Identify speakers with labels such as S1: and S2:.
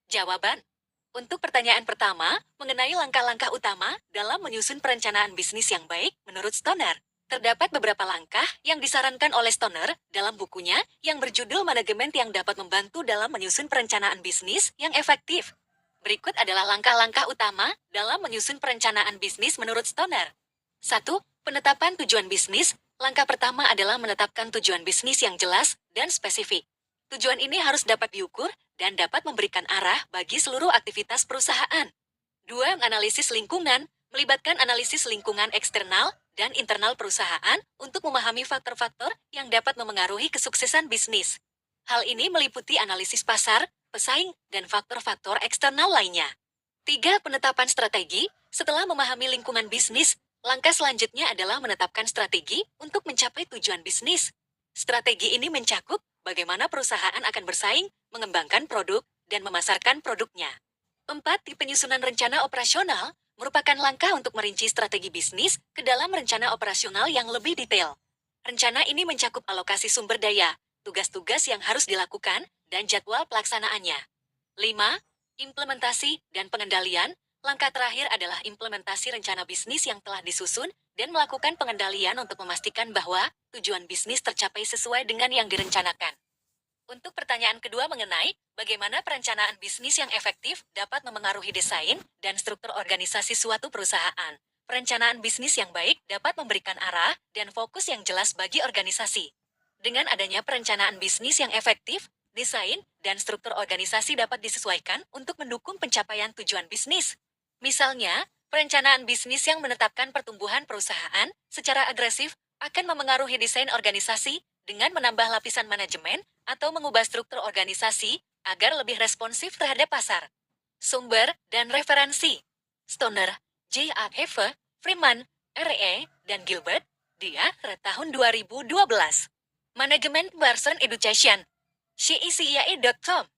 S1: Jawaban. Untuk pertanyaan pertama, mengenai langkah-langkah utama dalam menyusun perencanaan bisnis yang baik menurut Stoner. Terdapat beberapa langkah yang disarankan oleh Stoner dalam bukunya yang berjudul Manajemen yang dapat membantu dalam menyusun perencanaan bisnis yang efektif. Berikut adalah langkah-langkah utama dalam menyusun perencanaan bisnis menurut Stoner. 1. Penetapan tujuan bisnis. Langkah pertama adalah menetapkan tujuan bisnis yang jelas dan spesifik. Tujuan ini harus dapat diukur dan dapat memberikan arah bagi seluruh aktivitas perusahaan. 2. Analisis lingkungan, melibatkan analisis lingkungan eksternal dan internal perusahaan untuk memahami faktor-faktor yang dapat memengaruhi kesuksesan bisnis. Hal ini meliputi analisis pasar, pesaing, dan faktor-faktor eksternal lainnya. 3. Penetapan strategi. Setelah memahami lingkungan bisnis, langkah selanjutnya adalah menetapkan strategi untuk mencapai tujuan bisnis. Strategi ini mencakup bagaimana perusahaan akan bersaing, mengembangkan produk, dan memasarkan produknya. 4. Di penyusunan rencana operasional, merupakan langkah untuk merinci strategi bisnis ke dalam rencana operasional yang lebih detail. Rencana ini mencakup alokasi sumber daya, tugas-tugas yang harus dilakukan, dan jadwal pelaksanaannya. 5. Implementasi dan pengendalian. Langkah terakhir adalah implementasi rencana bisnis yang telah disusun dan melakukan pengendalian untuk memastikan bahwa tujuan bisnis tercapai sesuai dengan yang direncanakan. Untuk pertanyaan kedua mengenai bagaimana perencanaan bisnis yang efektif dapat memengaruhi desain dan struktur organisasi suatu perusahaan. Perencanaan bisnis yang baik dapat memberikan arah dan fokus yang jelas bagi organisasi. Dengan adanya perencanaan bisnis yang efektif, desain dan struktur organisasi dapat disesuaikan untuk mendukung pencapaian tujuan bisnis. Misalnya, perencanaan bisnis yang menetapkan pertumbuhan perusahaan secara agresif akan memengaruhi desain organisasi dengan menambah lapisan manajemen atau mengubah struktur organisasi agar lebih responsif terhadap pasar. Sumber dan referensi. Stoner, J. A. Heve, Freeman, R.E., dan Gilbert, dia, tahun 2012. Manajemen Barson Education. CICIAE.com